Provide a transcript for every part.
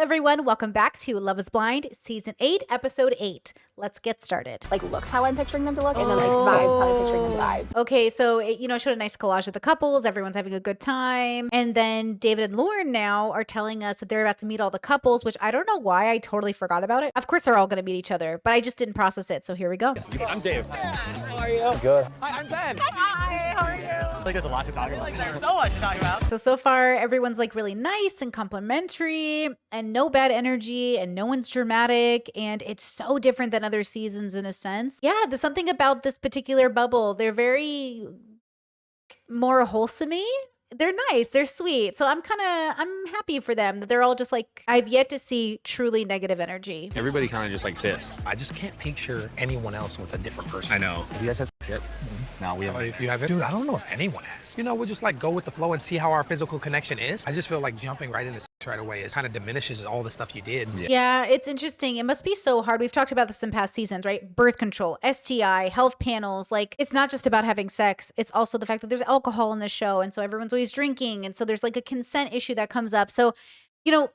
everyone. Welcome back to Love is Blind, Season 8, Episode 8. Let's get started. Like, looks how I'm picturing them to look, and then, like, vibes how I'm picturing them to vibe. Okay, so it, showed a nice collage of the couples. Everyone's having a good time. And then David and Lauren now are telling us that they're about to meet all the couples, which I don't know why. I totally forgot about it. Of course, they're all going to meet each other, but I just didn't process it. So here we go. I'm Dave. How are you? Good. Hi, I'm Ben. Hi, how are you? I feel like there's a lot to talk about. There's so much to talk about. So far, everyone's like really nice and complimentary and no bad energy and no one's dramatic. And it's so different than other seasons in a sense. Yeah, there's something about this particular bubble. They're very more wholesome-y. They're nice. They're sweet. So I'm happy for them that they're all just like, I've yet to see truly negative energy. Everybody kind of just like fits. I just can't picture anyone else with a different person. I know. Have you guys had sex yet? No, we haven't. You haven't? Dude, I don't know if anyone has. You know, we'll just like go with the flow and see how our physical connection is. I just feel like jumping right into sex right away is kind of diminishes all the stuff you did. Yeah, it's interesting. It must be so hard. We've talked about this in past seasons, right? Birth control, STI, health panels. Like, it's not just about having sex. It's also the fact that there's alcohol in the show. And so everyone's always drinking. And so there's like a consent issue that comes up. So,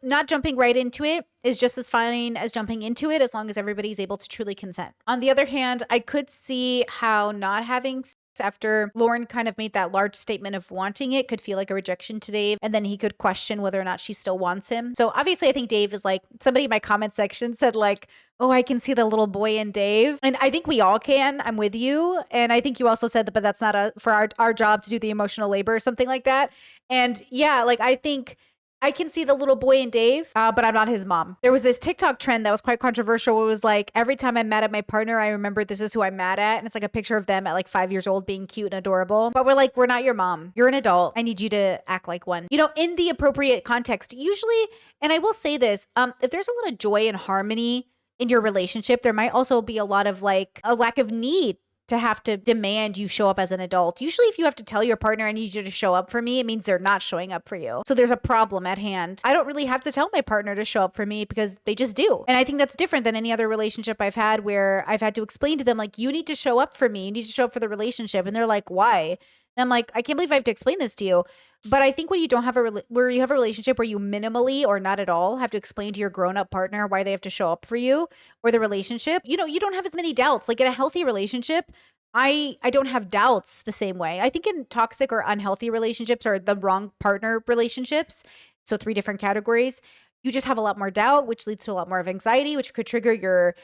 not jumping right into it is just as fine as jumping into it as long as everybody's able to truly consent. On the other hand, I could see how not having sex after Lauren kind of made that large statement of wanting it could feel like a rejection to Dave, and then he could question whether or not she still wants him. So obviously I think Dave is like, somebody in my comment section said like, oh, I can see the little boy in Dave. And I think we all can. I'm with you. And I think you also said that, but that's not for our job to do the emotional labor or something like that. And yeah, like I think I can see the little boy in Dave, but I'm not his mom. There was this TikTok trend that was quite controversial where it was like, every time I'm mad at my partner, I remember this is who I'm mad at. And it's like a picture of them at like 5 years old being cute and adorable. But we're like, we're not your mom. You're an adult. I need you to act like one. In the appropriate context, usually, and I will say this, if there's a lot of joy and harmony in your relationship, there might also be a lot of like a lack of need to have to demand you show up as an adult. Usually if you have to tell your partner, I need you to show up for me, it means they're not showing up for you. So there's a problem at hand. I don't really have to tell my partner to show up for me because they just do. And I think that's different than any other relationship I've had where I've had to explain to them, like, you need to show up for me. You need to show up for the relationship. And they're like, why? And I'm like, I can't believe I have to explain this to you. But I think when you don't have where you have a relationship where you minimally or not at all have to explain to your grown-up partner why they have to show up for you or the relationship, you don't have as many doubts. Like in a healthy relationship, I don't have doubts the same way. I think in toxic or unhealthy relationships or the wrong partner relationships, so 3 different categories, you just have a lot more doubt, which leads to a lot more of anxiety, which could trigger your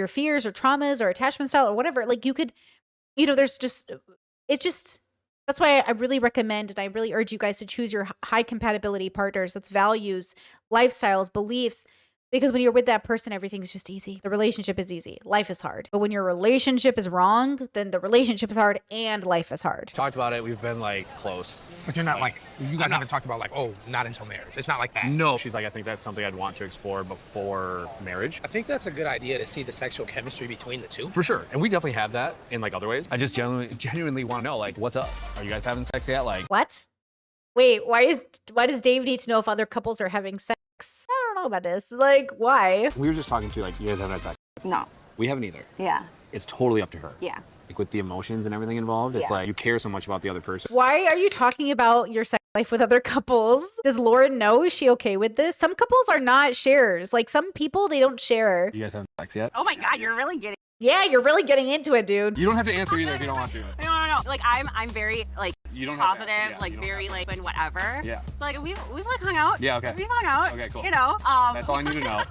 fears or traumas or attachment style or whatever. Like you could, that's why I really recommend and I really urge you guys to choose your high compatibility partners. That's values, lifestyles, beliefs. Because when you're with that person, everything's just easy. The relationship is easy. Life is hard. But when your relationship is wrong, then the relationship is hard and life is hard. Talked about it. We've been like close. But you're not like, you guys haven't talked about like, oh, not until marriage. It's not like that. No. She's like, I think that's something I'd want to explore before marriage. I think that's a good idea to see the sexual chemistry between the two. For sure. And we definitely have that in like other ways. I just genuinely want to know, like, what's up? Are you guys having sex yet? Like, what? Wait, why does Dave need to know if other couples are having sex? I don't know about this. Like, why? we were just talking to like, you guys haven't had sex. No. We haven't either. Yeah. It's totally up to her. Yeah. Like with the emotions and everything involved, it's like you care so much about the other person. Why are you talking about your sex life with other couples? Does Lauren know? Is she okay with this? Some couples are not sharers. Like some people, they don't share. You guys haven't sex yet? Oh my God, you're really getting. Yeah, you're really getting into it, dude. You don't have to answer either if you don't want to. No. Like I'm very like You don't have to- positive, yeah, like you don't very have like and whatever. Yeah. So like we've like hung out. Yeah, okay. We've hung out. Okay, cool. That's all I need to know.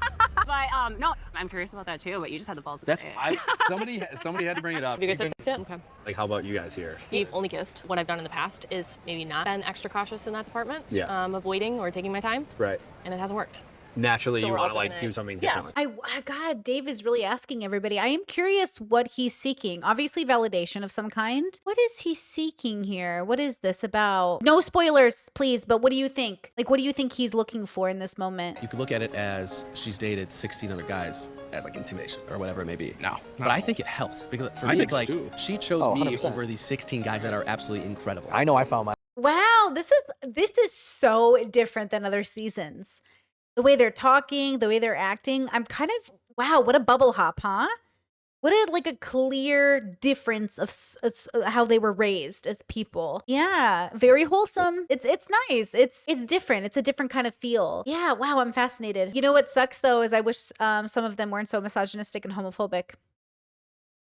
But no, I'm curious about that too. But you just had the balls to say it. Somebody had to bring it up. Have you guys had sex yet? Okay. Like, how about you guys here? We've only kissed. What I've done in the past is maybe not been extra cautious in that department. Yeah. Of waiting or taking my time. Right. And it hasn't worked. Naturally, So you we're want to also like gonna- do something Yes. differently. God, Dave is really asking everybody. I am curious what he's seeking. Obviously, validation of some kind. What is he seeking here? What is this about? No spoilers, please, but what do you think? Like, what do you think he's looking for in this moment? You could look at it as she's dated 16 other guys as like intimidation or whatever it may be. No. But I think it helped because for I me think it's like so, too. she chose Oh, me 100%. over these 16 guys that are absolutely incredible. I know I found my. Wow, this is so different than other seasons. The way they're talking, the way they're acting, I'm kind of, wow, what a bubble hop, huh? What a like a clear difference of how they were raised as people. Yeah, very wholesome. It's nice. It's different. It's a different kind of feel. Yeah, wow, I'm fascinated. You know what sucks though is I wish some of them weren't so misogynistic and homophobic.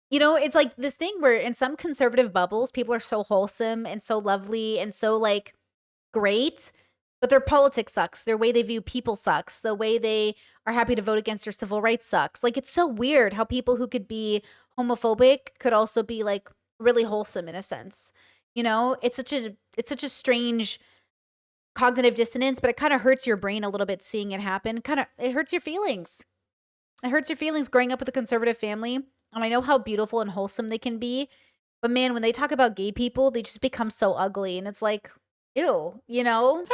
You know, it's like this thing where in some conservative bubbles, people are so wholesome and so lovely and so like great, but their politics sucks. Their way they view people sucks. The way they are happy to vote against your civil rights sucks. Like it's so weird how people who could be homophobic could also be like really wholesome in a sense. You know, it's such a strange cognitive dissonance, but it kind of hurts your brain a little bit seeing it happen. It hurts your feelings. It hurts your feelings growing up with a conservative family. And I know how beautiful and wholesome they can be. But man, when they talk about gay people, they just become so ugly. And it's like, ew, you know?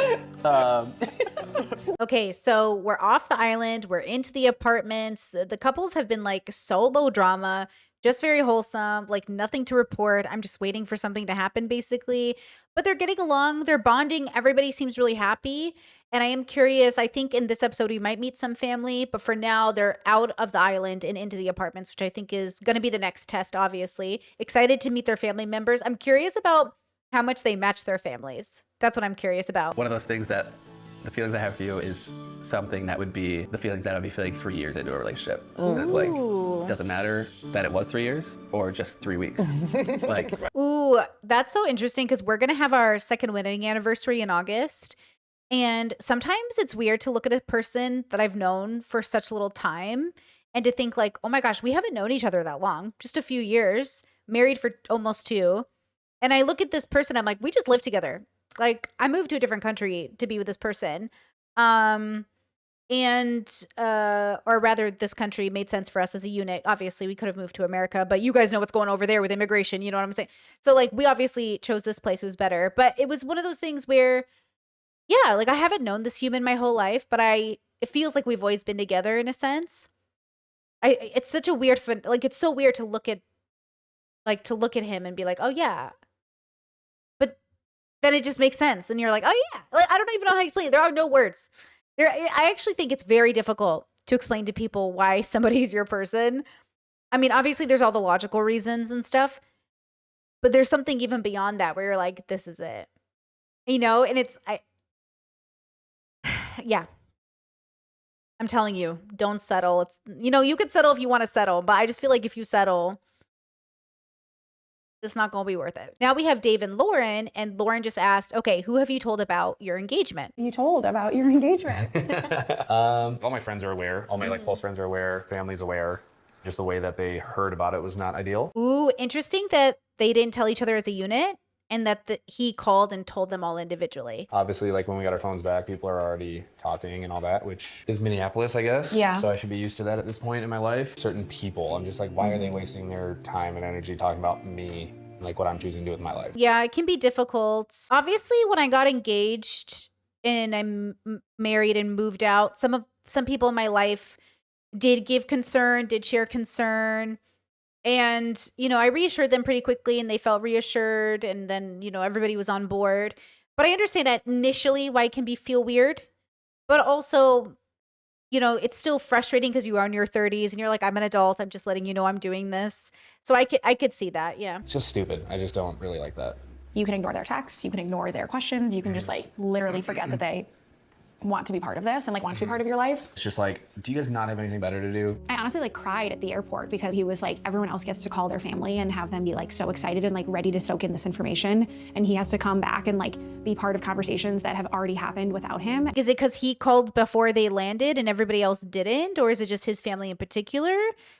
Okay, so we're off the island. We're into the apartments. The couples have been like solo drama, just very wholesome, like nothing to report. I'm just waiting for something to happen, basically. But they're getting along, they're bonding. Everybody seems really happy. And I am curious. I think in this episode, we might meet some family, but for now, they're out of the island and into the apartments, which I think is going to be the next test, obviously. Excited to meet their family members. I'm curious about how much they match their families. That's what I'm curious about. One of those things that the feelings I have for you is something that would be the feelings that I'd be feeling 3 years into a relationship. And it's like, doesn't matter that it was 3 years or just 3 weeks. Like, Ooh, that's so interesting because we're going to have our second wedding anniversary in August. And sometimes it's weird to look at a person that I've known for such little time and to think like, oh my gosh, we haven't known each other that long, just a few years, married for almost 2. And I look at this person, I'm like, we just lived together. Like I moved to a different country to be with this person. Or rather this country made sense for us as a unit. Obviously we could have moved to America, but you guys know what's going over there with immigration. You know what I'm saying? So like we obviously chose this place. It was better, but it was one of those things where, yeah, like I haven't known this human my whole life, but it feels like we've always been together in a sense. It's such a weird, like it's so weird to look at him and be like, oh yeah, but then it just makes sense. And you're like, oh yeah, like, I don't even know how to explain it. There are no words. I actually think it's very difficult to explain to people why somebody's your person. I mean, obviously there's all the logical reasons and stuff, but there's something even beyond that where you're like, this is it, you know? And yeah, I'm telling you, don't settle. It's, you know, you could settle if you want to settle, but I just feel like if you settle, it's not going to be worth it. Now we have Dave and Lauren just asked, okay, who have you told about your engagement? You told about your engagement. All my friends are aware. All my like close friends are aware. Family's aware. Just the way that they heard about it was not ideal. Ooh, interesting that they didn't tell each other as a unit and that he called and told them all individually. Obviously, like when we got our phones back, people are already talking and all that, which is Minneapolis, I guess. Yeah. So I should be used to that at this point in my life. Certain people, I'm just like, why are they wasting their time and energy talking about me, like what I'm choosing to do with my life? Yeah, it can be difficult. Obviously, when I got engaged and I'm married and moved out, some people in my life did give concern, did share concern. And, you know, I reassured them pretty quickly and they felt reassured. And then, you know, everybody was on board. But I understand that initially why it can feel weird. But also, you know, it's still frustrating because you are in your 30s and you're like, I'm an adult. I'm just letting you know I'm doing this. So I could see that. Yeah. It's just stupid. I just don't really like that. You can ignore their texts, you can ignore their questions, you can just like literally forget that they want to be part of this and like want to be part of your life. It's just like, do you guys not have anything better to do? I honestly like cried at the airport because he was like, everyone else gets to call their family and have them be like so excited and like ready to soak in this information. And he has to come back and like be part of conversations that have already happened without him. Is it because he called before they landed and everybody else didn't? Or is it just his family in particular?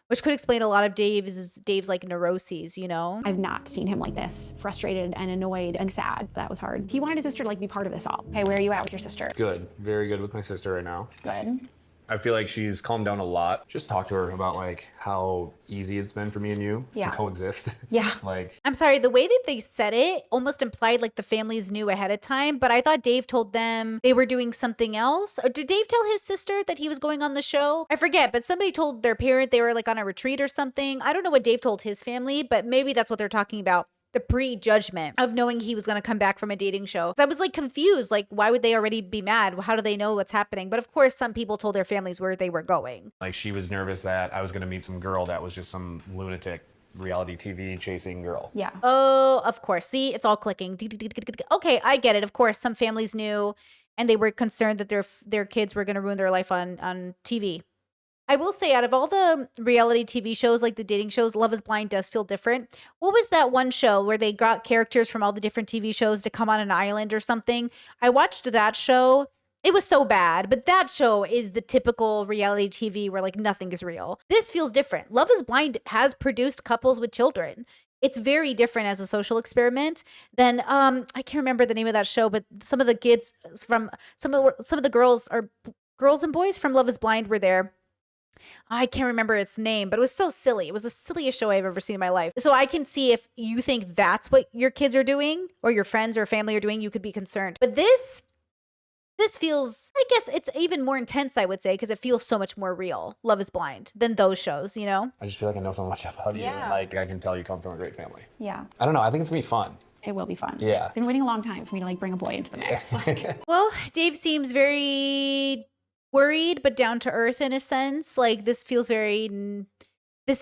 Which could explain a lot of Dave's like neuroses, you know? I've not seen him like this, frustrated and annoyed and sad. That was hard. He wanted his sister to like be part of this all. Hey, where are you at with your sister? Good. Very good with my sister right now. Good. I feel like she's calmed down a lot. Just talk to her about like how easy it's been for me and you to coexist. Yeah. Like, I'm sorry, the way that they said it almost implied like the families knew ahead of time, but I thought Dave told them they were doing something else. Or did Dave tell his sister that he was going on the show? I forget, but somebody told their parent they were like on a retreat or something. I don't know what Dave told his family, but maybe that's what they're talking about the prejudgment of knowing he was going to come back from a dating show. I was like confused. Like, why would they already be mad? How do they know what's happening? But of course, some people told their families where they were going. Like, she was nervous that I was going to meet some girl that was just some lunatic reality TV chasing girl. Yeah. Oh, of course. See, it's all clicking. Okay, I get it. Of course, some families knew and they were concerned that their kids were going to ruin their life on TV. I will say, out of all the reality TV shows, like the dating shows, Love is Blind does feel different. What was that one show where they got characters from all the different TV shows to come on an island or something? I watched that show. It was so bad, but that show is the typical reality TV where like nothing is real. This feels different. Love is Blind has produced couples with children. It's very different as a social experiment than I can't remember the name of that show, but some of the kids from some of the girls and boys from Love is Blind were there. I can't remember its name, but it was so silly. It was the silliest show I've ever seen in my life. So I can see if you think that's what your kids are doing or your friends or family are doing, you could be concerned. But this feels, I guess it's even more intense, I would say, because it feels so much more real, Love is Blind, than those shows, you know? I just feel like I know so much about you. And like, I can tell you come from a great family. Yeah. I don't know. I think it's going to be fun. It will be fun. Yeah. I've been waiting a long time for me to like bring a boy into the mix. Well, Dave seems very worried but down to earth in a sense. Like this feels very real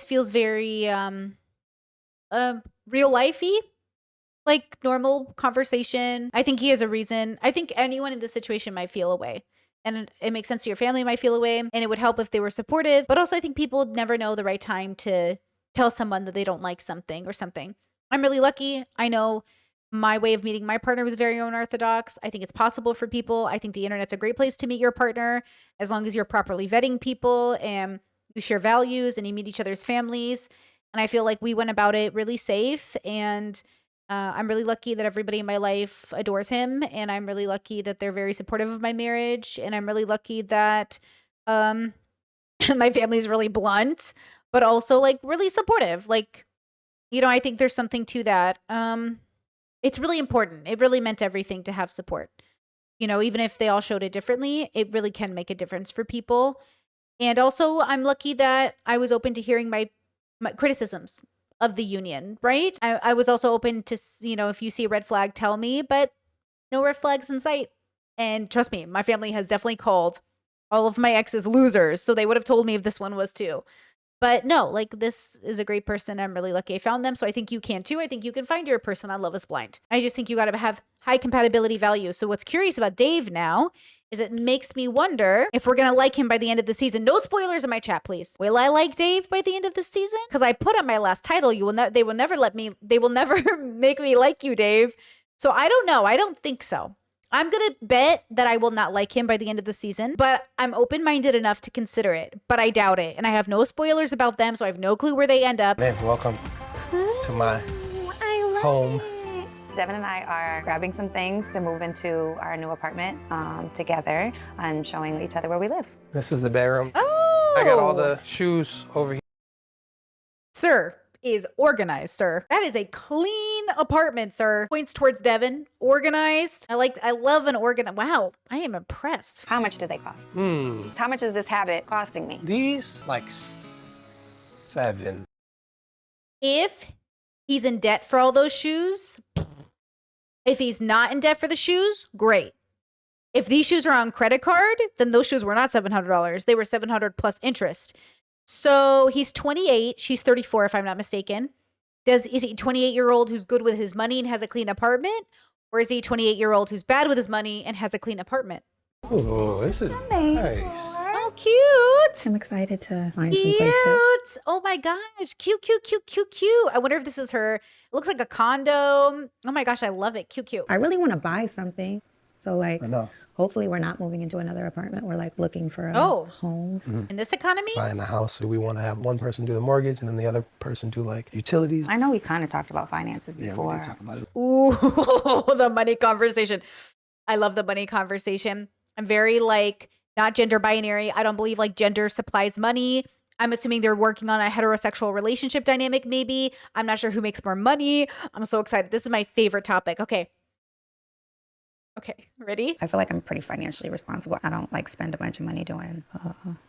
lifey, like normal conversation. I think he has a reason. I think anyone in this situation might feel away. And it makes sense to your family might feel away. And it would help if they were supportive. But also I think people never know the right time to tell someone that they don't like something or something. I'm really lucky. I know my way of meeting my partner was very unorthodox. I think it's possible for people. I think the internet's a great place to meet your partner as long as you're properly vetting people and you share values and you meet each other's families. And I feel like we went about it really safe. And I'm really lucky that everybody in my life adores him. And I'm really lucky that they're very supportive of my marriage. And I'm really lucky that my family's really blunt, but also like really supportive. Like, you know, I think there's something to that. It's really important. It really meant everything to have support. You know, even if they all showed it differently, it really can make a difference for people. And also, I'm lucky that I was open to hearing my criticisms of the union, right? I was also open to, you know, if you see a red flag, tell me, but no red flags in sight. And trust me, my family has definitely called all of my exes losers. So they would have told me if this one was too. But no, like this is a great person. I'm really lucky I found them. So I think you can too. I think you can find your person on Love is Blind. I just think you got to have high compatibility value. So what's curious about Dave now is it makes me wonder if we're going to like him by the end of the season. No spoilers in my chat, please. Will I like Dave by the end of the season? Because I put on my last title, they will never make me like you, Dave. So I don't know. I don't think so. I'm going to bet that I will not like him by the end of the season, but I'm open-minded enough to consider it, but I doubt it. And I have no spoilers about them, so I have no clue where they end up. Man, welcome to my home. Devin and I are grabbing some things to move into our new apartment together and showing each other where we live. This is the bedroom. Oh! I got all the shoes over here. Sir is organized, sir. That is a clean apartment, sir. Points towards Devin. Organized. I love an organized. Wow, I am impressed. How much do they cost? How much is this habit costing me? These, like 7. If he's in debt for all those shoes, if he's not in debt for the shoes, great. If these shoes are on credit card, then those shoes were not $700. They were $700 plus interest. So he's 28. She's 34, if I'm not mistaken. Is he a 28-year-old who's good with his money and has a clean apartment? Or is he a 28-year-old who's bad with his money and has a clean apartment? Oh, this is nice. Oh, cute. I'm excited to find Cute. some place to... Oh my gosh. Cute, cute, cute, cute, cute. I wonder if this is her. It looks like a condo. Oh my gosh, I love it. Cute, cute. I really want to buy something. So like, I know. hopefully we're not moving into another apartment. We're like looking for a home. In this economy? Buying a house, do we want to have one person do the mortgage and then the other person do like utilities? I know we kind of talked about finances before. We did talk about it. Ooh, the money conversation. I love the money conversation. I'm very like not gender binary. I don't believe like gender supplies money. I'm assuming they're working on a heterosexual relationship dynamic maybe. I'm not sure who makes more money. I'm so excited. This is my favorite topic. Okay, ready? I feel like I'm pretty financially responsible. I don't like spend a bunch of money doing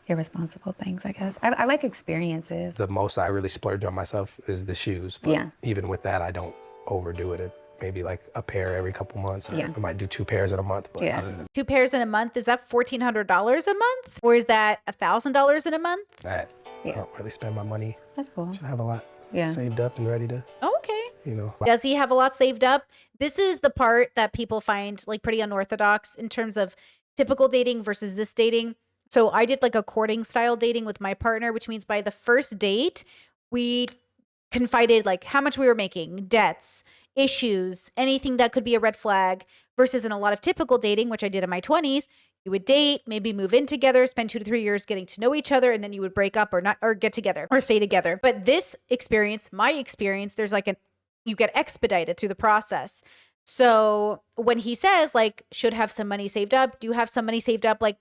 irresponsible things, I guess. I like experiences. The most I really splurge on myself is the shoes. But Yeah. even with that, I don't overdo it. Maybe like a pair every couple months. Or Yeah. I might do 2 pairs in a month. But Yeah. other than 2 pairs in a month, is that $1,400 a month? Or is that $1,000 in a month? that, I Yeah. don't really spend my money. That's cool. Should have a lot Yeah. saved up and ready to, Okay. you know. Does he have a lot saved up? This is the part that people find like pretty unorthodox in terms of typical dating versus this dating. So I did like a courting style dating with my partner, which means by the first date, we confided like how much we were making, debts, issues, anything that could be a red flag, versus in a lot of typical dating, which I did in my 20s, you would date, maybe move in together, spend 2 to 3 years getting to know each other, and then you would break up or not, or get together or stay together. But this experience, my experience, there's like you get expedited through the process. So when he says like, should have some money saved up, do have some money saved up, like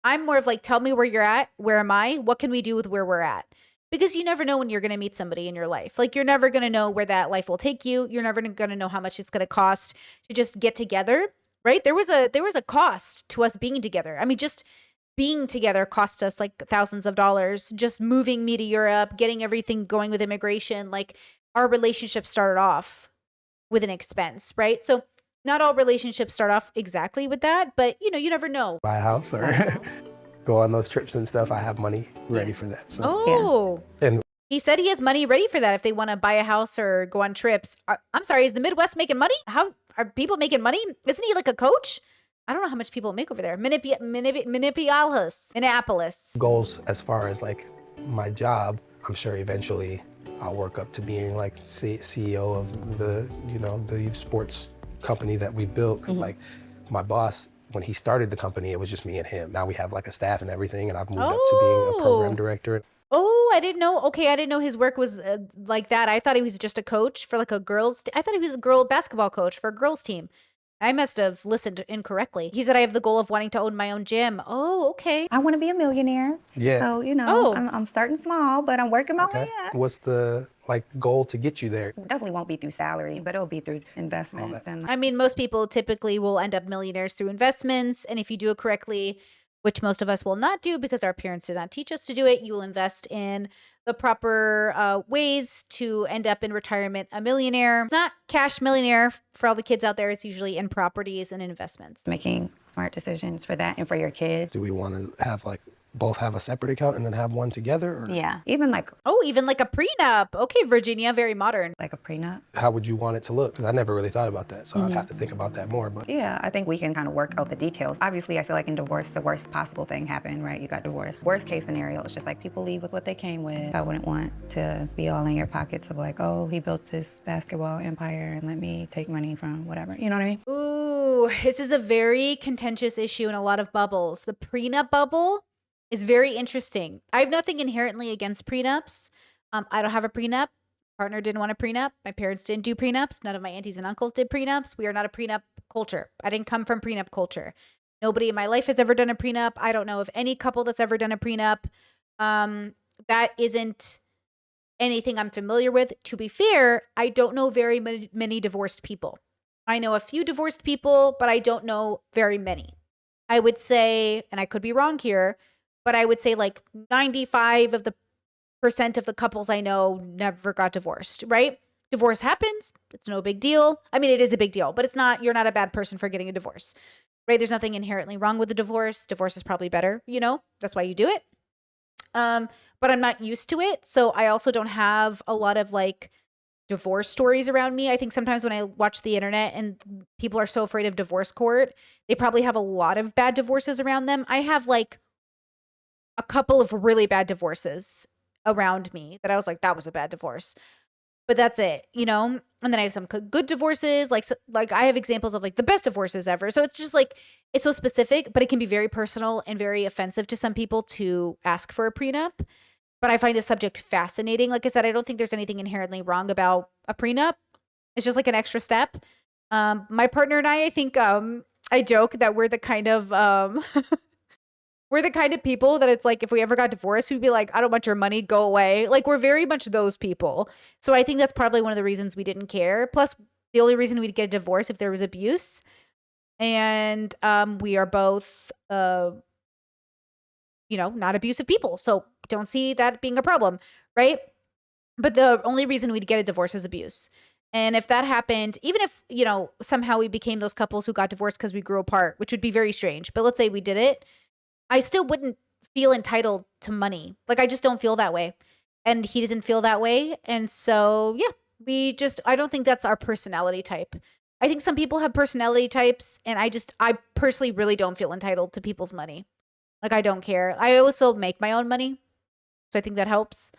I'm more of like, tell me where you're at. Where am I? What can we do with where we're at? Because you never know when you're going to meet somebody in your life. Like you're never going to know where that life will take you. You're never going to know how much it's going to cost to just get together, right? There was a cost to us being together. I mean, just being together cost us like thousands of dollars. Just moving me to Europe, getting everything going with immigration, like our relationship started off with an expense, right? So not all relationships start off exactly with that, but you know, you never know. Buy a house or go on those trips and stuff. I have money ready for that. So Oh, and he said he has money ready for that if they want to buy a house or go on trips. I'm sorry, is the Midwest making money? How are people making money? Isn't he like a coach? I don't know how much people make over there. Minneapolis. goals as far as like my job, I'm sure eventually I'll work up to being like CEO of the, you know, the sports company that we built. Because like my boss, when he started the company, it was just me and him. Now we have like a staff and everything, and I've moved up to being a program director. Oh, I didn't know. Okay, I didn't know his work was like that. I thought he was just a coach for like a girls. I thought he was a girl basketball coach for a girls team. I must have listened incorrectly. He said I have the goal of wanting to own my own gym. Oh, okay. I want to be a millionaire. Yeah. So, you know, Oh. I'm starting small, but I'm working my way up. What's the like goal to get you there? Definitely won't be through salary, but it'll be through investments. And I mean, most people typically will end up millionaires through investments. And if you do it correctly, which most of us will not do because our parents did not teach us to do it, you will invest in the proper ways to end up in retirement a millionaire. It's not cash millionaire for all the kids out there. It's usually in properties and investments. making smart decisions for that and for your kids. Do we want to have like both have a separate account and then have one together? Or Yeah. Even like Oh, even like a prenup. Okay, Virginia, very modern. a prenup. how would you want it to look? Because I never really thought about that. So I'd have to think about that more. But Yeah, I think we can kind of work out the details. Obviously, I feel like in divorce, the worst possible thing happened, right? You got divorced. Worst case scenario, it's just like people leave with what they came with. I wouldn't want to be all in your pockets of like, oh, he built this basketball empire and let me take money from whatever. You know what I mean? Ooh, this is a very contentious issue in a lot of bubbles. The prenup bubble is very interesting. I have nothing inherently against prenups. I don't have a prenup. Partner didn't want a prenup. My parents didn't do prenups. None of my aunties and uncles did prenups. We are not a prenup culture. I didn't come from prenup culture. Nobody in my life has ever done a prenup. I don't know of any couple that's ever done a prenup. That isn't anything I'm familiar with. To be fair, I don't know very many divorced people. I know a few divorced people, but I don't know very many. I would say, and I could be wrong here, but I would say like 95% of the couples I know never got divorced, right? Divorce happens. It's no big deal. I mean, it is a big deal, but you're not a bad person for getting a divorce, right? There's nothing inherently wrong with a divorce. Divorce is probably better, you know? That's why you do it. But I'm not used to it. So I also don't have a lot of like divorce stories around me. I think sometimes when I watch the internet and people are so afraid of divorce court, they probably have a lot of bad divorces around them. I have like a couple of really bad divorces around me that I was like, that was a bad divorce. But that's it, you know? And then I have some good divorces, like I have examples of like the best divorces ever. So it's just like, it's so specific, but it can be very personal and very offensive to some people to ask for a prenup. But I find this subject fascinating. Like I said, I don't think there's anything inherently wrong about a prenup. It's just like an extra step. My partner and I think I joke that we're the kind of we're the kind of people that it's like if we ever got divorced, we'd be like, I don't want your money, go away. Like we're very much those people. So I think that's probably one of the reasons we didn't care. Plus, the only reason we'd get a divorce if there was abuse. And we are both not abusive people. So don't see that being a problem, right? But the only reason we'd get a divorce is abuse. And if that happened, even if, you know, somehow we became those couples who got divorced because we grew apart, which would be very strange, but let's say we did it, I still wouldn't feel entitled to money. Like, I just don't feel that way. And he doesn't feel that way. And so, yeah, I don't think that's our personality type. I think some people have personality types, and I personally really don't feel entitled to people's money. Like, I don't care. I also make my own money. So I think that helps.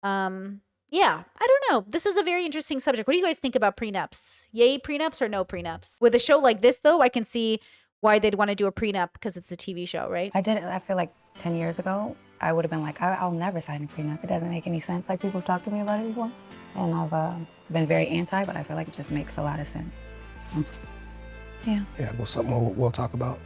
Yeah, I don't know. This is a very interesting subject. What do you guys think about prenups? Yay prenups or no prenups? With a show like this, though, I can see why they'd want to do a prenup because it's a TV show, right? I feel like 10 years ago, I would have been like, I'll never sign a prenup. It doesn't make any sense. Like, people have talked to me about it before. And I've been very anti, but I feel like it just makes a lot of sense. Yeah. Yeah, well, something we'll talk about.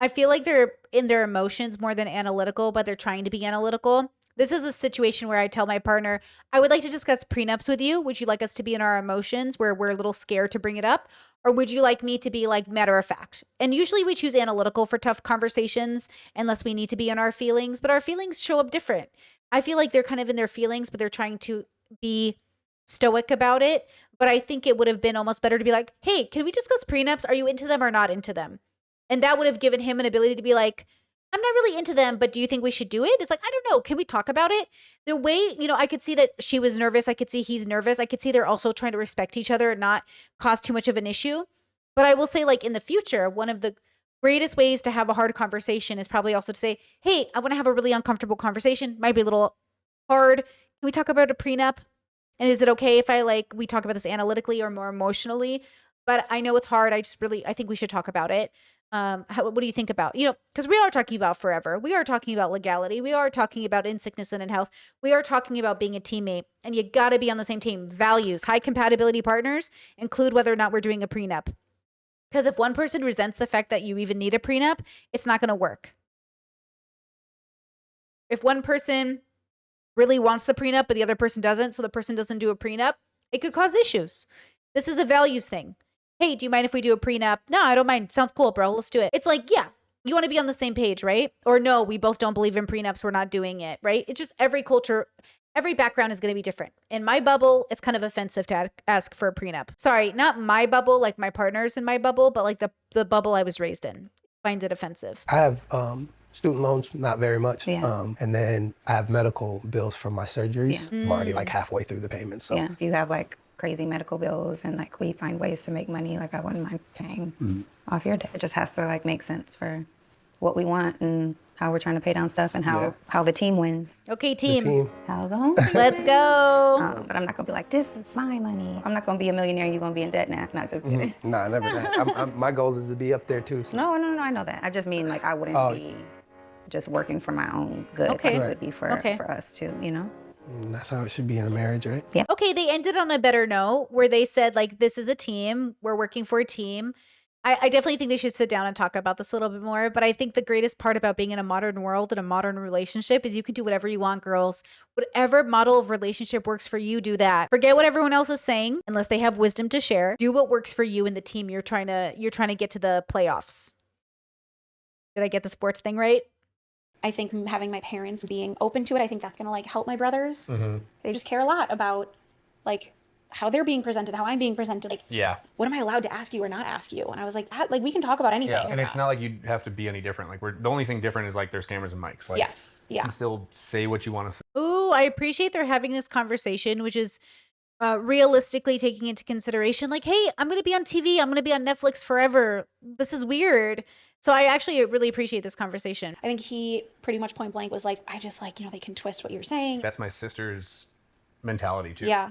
I feel like they're in their emotions more than analytical, but they're trying to be analytical. This is a situation where I tell my partner, I would like to discuss prenups with you. Would you like us to be in our emotions where we're a little scared to bring it up? Or would you like me to be like matter of fact? And usually we choose analytical for tough conversations unless we need to be in our feelings, but our feelings show up different. I feel like they're kind of in their feelings, but they're trying to be stoic about it. But I think it would have been almost better to be like, hey, can we discuss prenups? Are you into them or not into them? And that would have given him an ability to be like, I'm not really into them, but do you think we should do it? It's like, I don't know. Can we talk about it? The way, you know, I could see that she was nervous. I could see he's nervous. I could see they're also trying to respect each other and not cause too much of an issue. But I will say, like, in the future, one of the greatest ways to have a hard conversation is probably also to say, hey, I want to have a really uncomfortable conversation. Might be a little hard. Can we talk about a prenup? And is it okay if we talk about this analytically or more emotionally? But I know it's hard. I think we should talk about it. What do you think about, because we are talking about forever. We are talking about legality. We are talking about in sickness and in health. We are talking about being a teammate, and you got to be on the same team. Values, high compatibility partners include whether or not we're doing a prenup. Because if one person resents the fact that you even need a prenup, it's not going to work. If one person really wants the prenup, but the other person doesn't, so the person doesn't do a prenup, it could cause issues. This is a values thing. Hey, do you mind if we do a prenup? No, I don't mind. Sounds cool, bro. Let's do it. It's like, yeah, you want to be on the same page, right? Or no, we both don't believe in prenups. We're not doing it, right? It's just every culture, every background is going to be different. In my bubble, it's kind of offensive to ask for a prenup. Sorry, not my bubble, like my partner's in my bubble, but like the bubble I was raised in. Finds it offensive. I have student loans, not very much. Yeah. And then I have medical bills from my surgeries. Yeah. I'm already like halfway through the payments. So. Yeah, if you have like crazy medical bills and like we find ways to make money, like I wouldn't mind paying off your debt. It just has to like make sense for what we want and how we're trying to pay down stuff and how the team wins. Okay, team. How's the home? Let's go. But I'm not gonna be like, this is my money. I'm not gonna be a millionaire. You're gonna be in debt now. Not just kidding. Nah, never that. My goals is to be up there too. So. No, I know that. I just mean like I wouldn't be just working for my own good. Okay. It would be for us too, That's how it should be in a marriage, right? Yeah. Okay, they ended on a better note where they said, like, this is a team. We're working for a team. I definitely think they should sit down and talk about this a little bit more. But I think the greatest part about being in a modern world and a modern relationship is you can do whatever you want, girls. Whatever model of relationship works for you, do that. Forget what everyone else is saying, unless they have wisdom to share. Do what works for you and the team you're trying to get to the playoffs. Did I get the sports thing right? I think having my parents being open to it, I think that's going to like help my brothers. Mm-hmm. They just care a lot about like how they're being presented, how I'm being presented. Like, Yeah. what am I allowed to ask you or not ask you? And I was like, we can talk about anything. Yeah, and it's not like you have to be any different. Like the only thing different is like there's cameras and mics. Like, yes. Yeah. You can still say what you want to say. Ooh, I appreciate they're having this conversation, which is realistically taking into consideration, like, hey, I'm going to be on TV. I'm going to be on Netflix forever. This is weird. So I actually really appreciate this conversation. I think he pretty much point blank was like, I just like, they can twist what you're saying. That's my sister's mentality too. Yeah,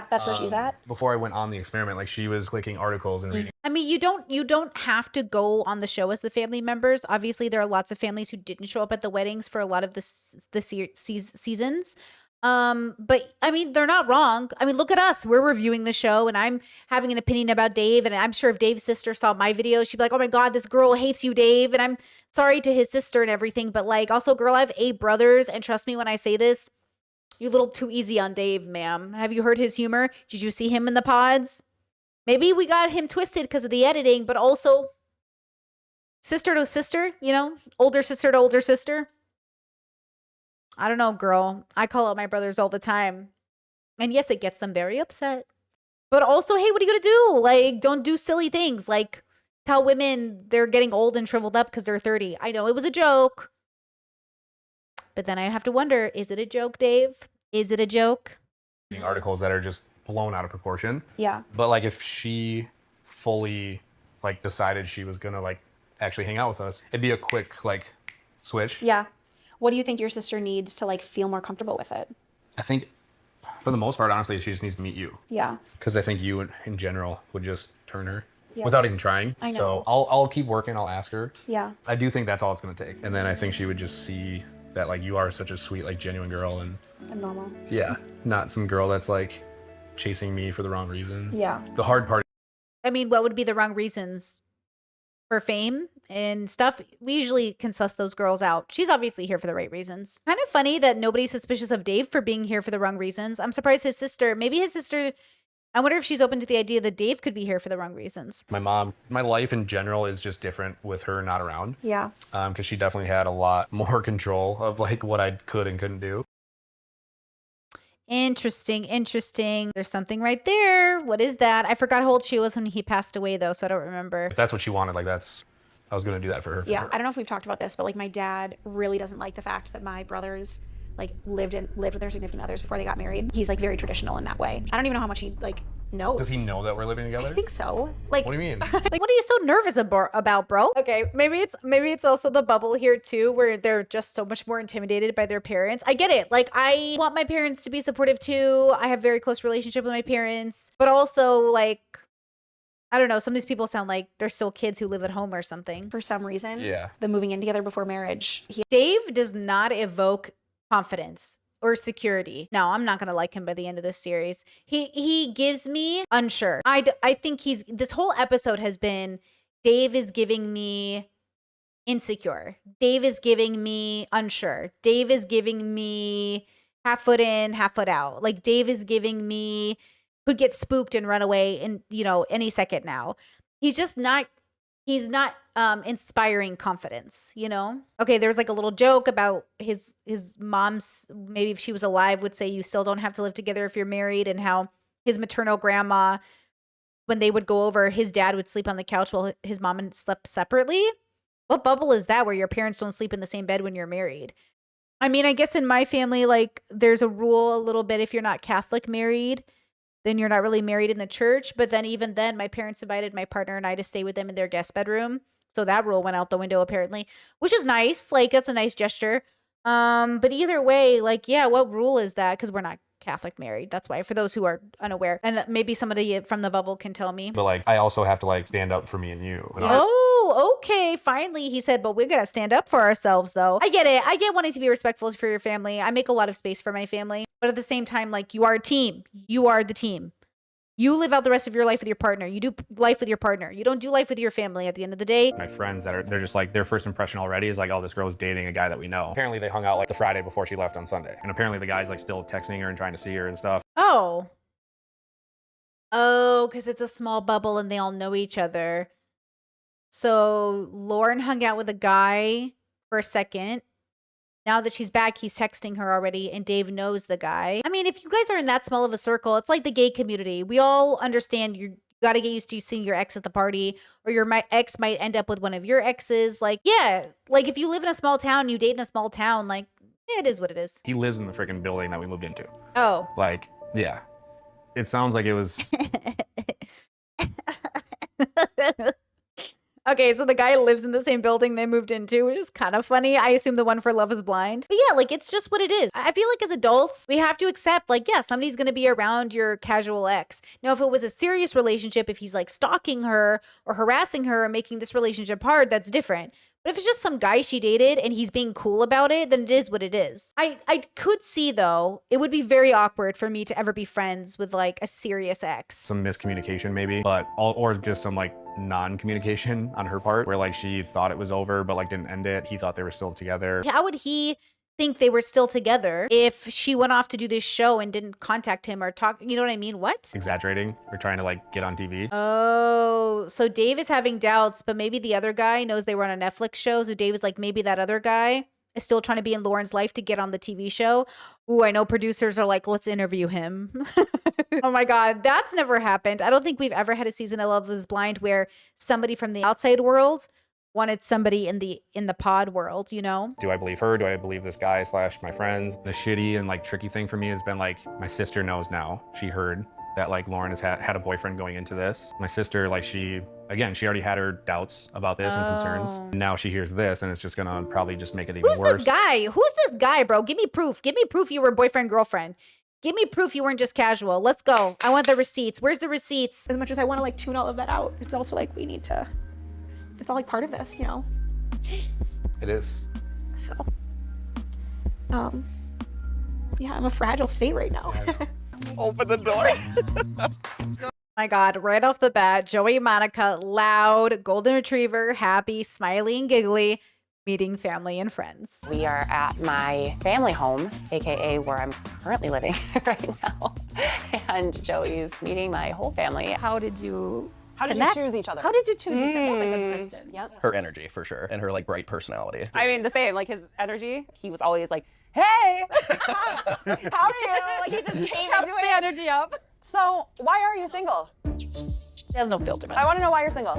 that's where she's at. Before I went on the experiment, like she was clicking articles and reading. I mean, you don't have to go on the show as the family members. Obviously, there are lots of families who didn't show up at the weddings for a lot of the seasons. But I mean, they're not wrong. I mean, look at us. We're reviewing the show and I'm having an opinion about Dave. And I'm sure if Dave's sister saw my video, she'd be like, oh my God, this girl hates you, Dave. And I'm sorry to his sister and everything. But like, also, girl, I have 8 brothers. And trust me when I say this, you're a little too easy on Dave, ma'am. Have you heard his humor? Did you see him in the pods? Maybe we got him twisted because of the editing, but also sister to sister, older sister to older sister. I don't know, girl. I call out my brothers all the time. And yes, it gets them very upset. But also, hey, what are you gonna do? Like, don't do silly things. Like, tell women they're getting old and shriveled up because they're 30. I know it was a joke. But then I have to wonder, is it a joke, Dave? Is it a joke? Articles that are just blown out of proportion. Yeah. But like if she fully like decided she was gonna like actually hang out with us, it'd be a quick like switch. Yeah. What do you think your sister needs to like feel more comfortable with it? I think for the most part, honestly, she just needs to meet you. Yeah. Because I think you in general would just turn her Yeah. without even trying. I know. So I'll keep working. I'll ask her. Yeah. I do think that's all it's gonna take. And then I think she would just see that like you are such a sweet, like genuine girl and Normal. yeah, not some girl that's like chasing me for the wrong reasons. Yeah. The hard part. I mean, what would be the wrong reasons for fame and stuff? We usually can suss those girls out. She's obviously here for the right reasons. Kind of funny that nobody's suspicious of Dave for being here for the wrong reasons. I'm surprised maybe his sister, I wonder if she's open to the idea that Dave could be here for the wrong reasons. My mom, my life in general is just different with her not around. Yeah. Because she definitely had a lot more control of like what I could and couldn't do. Interesting. There's something right there. What is that? I forgot how old she was when he passed away, though, so I don't remember. If that's what she wanted, like I was gonna do that for her. Yeah. I don't know if we've talked about this, but like my dad really doesn't like the fact that my brothers like lived with their significant others before they got married. He's like very traditional in that way. I don't even know how much he like knows. Does he know that we're living together? I think so. Like, what do you mean? Like, what are you so nervous about, bro? Okay, maybe it's also the bubble here too, where they're just so much more intimidated by their parents. I get it. Like, I want my parents to be supportive too. I have very close relationship with my parents, but also like, I don't know. Some of these people sound like they're still kids who live at home or something. For some reason, Yeah. the moving in together before marriage. Dave does not evoke confidence or security. No, I'm not going to like him by the end of this series. He gives me unsure. I think this whole episode has been Dave is giving me insecure. Dave is giving me unsure. Dave is giving me half foot in, half foot out. Like Dave is giving me could get spooked and run away in, any second now. He's not inspiring confidence, Okay, there was like a little joke about his mom's, maybe if she was alive, would say you still don't have to live together if you're married, and how his maternal grandma, when they would go over, his dad would sleep on the couch while his mom slept separately. What bubble is that where your parents don't sleep in the same bed when you're married? I mean, I guess in my family, like there's a rule a little bit, if you're not Catholic married, then you're not really married in the church. But then even then, my parents invited my partner and I to stay with them in their guest bedroom. So that rule went out the window apparently, which is nice. Like that's a nice gesture. But either way, like, yeah, what rule is that? Because we're not Catholic married. That's why, for those who are unaware. And maybe somebody from the bubble can tell me. But like, I also have to like stand up for me and you. And Oh, okay. Finally, he said, but we're going to stand up for ourselves, though. I get it. I get wanting to be respectful for your family. I make a lot of space for my family. But at the same time, like, you are a team. You are the team. You live out the rest of your life with your partner. You do life with your partner. You don't do life with your family at the end of the day. my friends they're just like, their first impression already is like, oh, this girl's dating a guy that we know. Apparently they hung out like the Friday before she left on Sunday. And apparently the guy's like still texting her and trying to see her and stuff. Oh, because it's a small bubble and they all know each other. So Lauren hung out with a guy for a second. Now that she's back, he's texting her already, and Dave knows the guy. I mean, if you guys are in that small of a circle, it's like the gay community. We all understand you got to get used to seeing your ex at the party, or your ex might end up with one of your exes. Like, yeah, like if you live in a small town, you date in a small town, like, yeah, it is what it is. He lives in the freaking building that we moved into. Oh. Like, yeah. It sounds like it was... Okay, so the guy lives in the same building they moved into, which is kind of funny. I assume the one for Love is Blind. But yeah, like, it's just what it is. I feel like as adults, we have to accept, like, yeah, somebody's going to be around your casual ex. Now, if it was a serious relationship, if he's, like, stalking her or harassing her or making this relationship hard, that's different. But if it's just some guy she dated and he's being cool about it, then it is what it is. I could see, though, it would be very awkward for me to ever be friends with, like, a serious ex. some miscommunication maybe, but or just some like non-communication on her part where like she thought it was over but like didn't end it. He thought they were still together. How would he think they were still together if she went off to do this show and didn't contact him or talk? You know what I mean? What? Exaggerating or trying to like get on TV. Oh, so Dave is having doubts, but maybe the other guy knows they were on a Netflix show. So Dave is like, maybe that other guy is still trying to be in Lauren's life to get on the TV show. Ooh, I know producers are like, let's interview him. Oh my God, that's never happened. I don't think we've ever had a season of Love is Blind where somebody from the outside world wanted somebody in the pod world, you know? Do I believe her? Do I believe this guy slash my friends? The shitty and like tricky thing for me has been like, my sister knows now. She heard that like Lauren has had a boyfriend going into this. My sister, like she already had her doubts about this and concerns. Now she hears this and it's just gonna probably just make it even worse. Who's this guy? Who's this guy, bro? Give me proof. Give me proof you were boyfriend, girlfriend. Give me proof you weren't just casual. Let's go. I want the receipts. Where's the receipts? As much as I want to like tune all of that out, it's also like we need to, it's all like part of this, you know? It is. So, yeah, I'm a fragile state right now. Open the door. My God, right off the bat, Joey and Monica, loud, golden retriever, happy, smiley and giggly, meeting family and friends. We are at my family home, AKA where I'm currently living right now. And Joey's meeting my whole family. How did you choose each other? How did you choose each other? That's a good question. Yep. Her energy, for sure, and her like bright personality. I mean, the same, like his energy. He was always like, hey, how are you? Like he just came into the energy up. So why are you single? She has no filter. I want to know why you're single.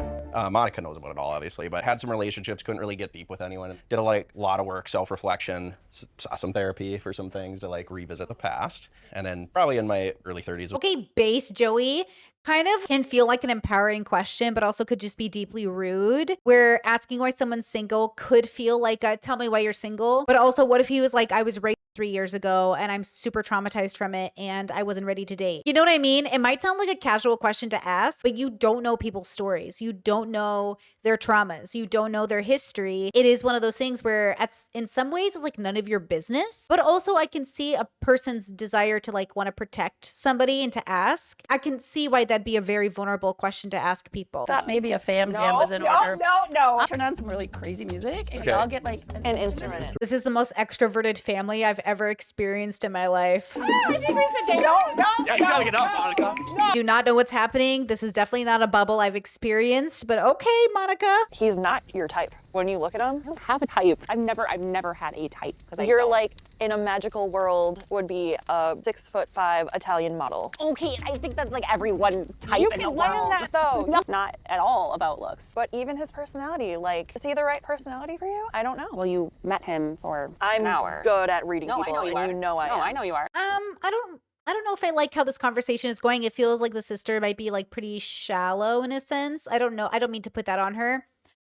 Monica knows about it all, obviously, but had some relationships, couldn't really get deep with anyone. Did a lot of work, self-reflection, saw some therapy for some things to like revisit the past. And then probably in my early 30s. Okay, base Joey kind of can feel like an empowering question, but also could just be deeply rude, where asking why someone's single could feel like a, tell me why you're single. But also, what if he was like, I was raped 3 years ago and I'm super traumatized from it and I wasn't ready to date. You know what I mean? It might sound like a casual question to ask, but you don't know people's stories. You don't know their traumas. You don't know their history. It is one of those things where in some ways it's like none of your business, but also I can see a person's desire to like want to protect somebody and to ask. I can see why that'd be a very vulnerable question to ask people. Thought maybe a fam jam was in order. No. Turn on some really crazy music and we all get like An instrument. This is the most extroverted family I've ever experienced in my life. I think we should date. No. Yeah, you gotta get up, Monica. Do not know what's happening. This is definitely not a bubble I've experienced, but okay, Monica. He's not your type. When you look at him, I don't have a type. I've never had a type. Because You're like, in a magical world, would be a 6'5" Italian model. Okay, I think that's like everyone's type You in can the learn world. that though. No, it's not at all about looks. But even his personality, like, is he the right personality for you? I don't know. Well, you met him for I'm an hour. good at reading No, people, I know you and are. you know I am. I know you are. I don't know if I like how this conversation is going. It feels like the sister might be like pretty shallow in a sense. I don't know. I don't mean to put that on her.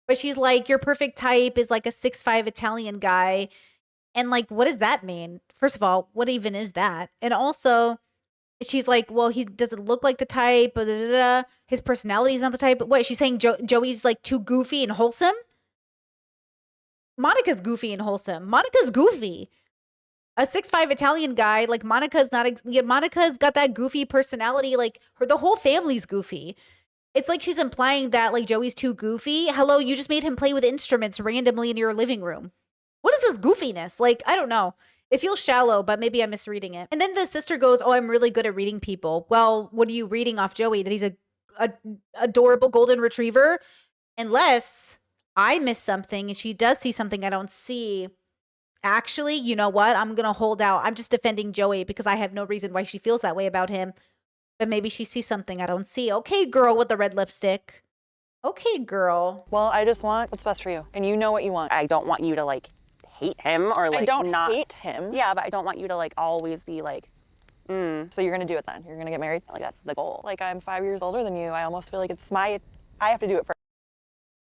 But she's like, your perfect type is like a 6'5" Italian guy. And like, what does that mean? First of all, what even is that? And also, she's like, well, he doesn't look like the type. Blah, blah, blah, blah. His personality is not the type. But what, she's saying Joey's like too goofy and wholesome? Monica's goofy and wholesome. Monica's goofy. A 6'5" Italian guy, like Monica's not, Monica's got that goofy personality. Like the whole family's goofy. It's like she's implying that like Joey's too goofy. Hello, you just made him play with instruments randomly in your living room. What is this goofiness? Like, I don't know. It feels shallow, but maybe I'm misreading it. And then the sister goes, oh, I'm really good at reading people. Well, what are you reading off Joey? That he's a adorable golden retriever? Unless I miss something and she does see something I don't see. Actually, you know what? I'm going to hold out. I'm just defending Joey because I have no reason why she feels that way about him. But maybe she sees something I don't see. Okay, girl with the red lipstick. Okay, girl. Well, I just want what's best for you, and you know what you want. I don't want you to like hate him or like I don't not hate him. Yeah, but I don't want you to like always be like, So you're gonna do it then? You're gonna get married? like that's the goal. Like, I'm 5 years older than you. I almost feel like I have to do it first.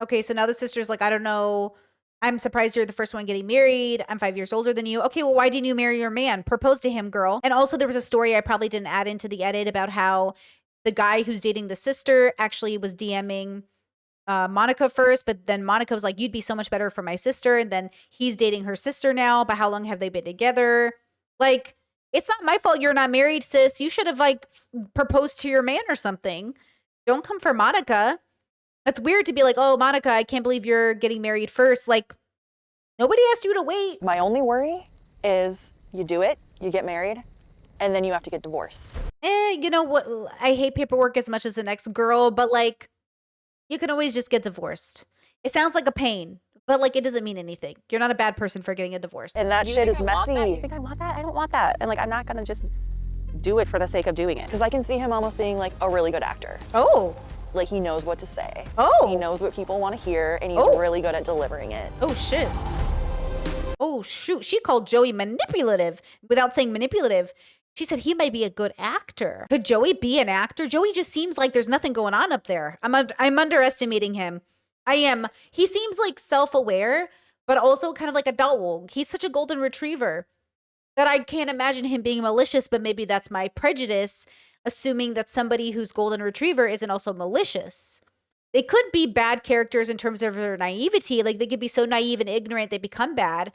Okay, so now the sister's like, I don't know. I'm surprised you're the first one getting married. I'm 5 years older than you. Okay, well, why didn't you marry your man? Propose to him, girl. And also there was a story I probably didn't add into the edit about how the guy who's dating the sister actually was DMing Monica first, but then Monica was like, you'd be so much better for my sister. And then he's dating her sister now, but how long have they been together? Like, it's not my fault you're not married, sis. You should have like proposed to your man or something. Don't come for Monica. It's weird to be like, oh, Monica, I can't believe you're getting married first. Like, nobody asked you to wait. My only worry is you do it, you get married, and then you have to get divorced. You know what? I hate paperwork as much as the next girl, but like, you can always just get divorced. It sounds like a pain. but like it doesn't mean anything. You're not a bad person for getting a divorce. And that shit is messy. You think I want that? I don't want that. And like, I'm not gonna just do it for the sake of doing it. Because I can see him almost being like a really good actor. Oh. Like he knows what to say. Oh. He knows what people want to hear, and he's really good at delivering it. Oh shit. Oh shoot. She called Joey manipulative without saying manipulative. She said he might be a good actor. Could Joey be an actor? Joey just seems like there's nothing going on up there. I'm underestimating him. I am. He seems like self-aware, but also kind of like a dog. He's such a golden retriever that I can't imagine him being malicious, but maybe that's my prejudice, assuming that somebody who's golden retriever isn't also malicious. They could be bad characters in terms of their naivety. Like they could be so naive and ignorant they become bad.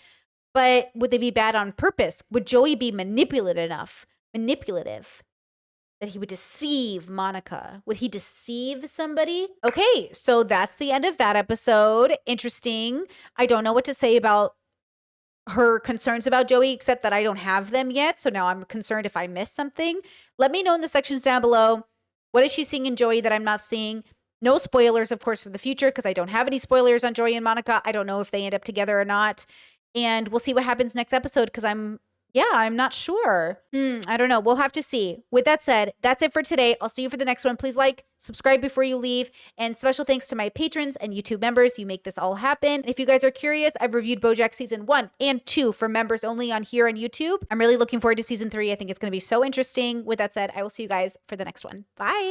But would they be bad on purpose? Would Joey be manipulative that he would deceive Monica? Would he deceive somebody? Okay, so that's the end of that episode. Interesting. I don't know what to say about her concerns about Joey, except that I don't have them yet. So now I'm concerned if I missed something. Let me know in the sections down below. What is she seeing in Joey that I'm not seeing? No spoilers, of course, for the future, because I don't have any spoilers on Joey and Monica. I don't know if they end up together or not. And we'll see what happens next episode, because I'm not sure. I don't know. We'll have to see. With that said, that's it for today. I'll see you for the next one. Please like, subscribe before you leave. And special thanks to my patrons and YouTube members. You make this all happen. If you guys are curious, I've reviewed BoJack season 1 and 2 for members only on here on YouTube. I'm really looking forward to season 3. I think it's going to be so interesting. With that said, I will see you guys for the next one. Bye.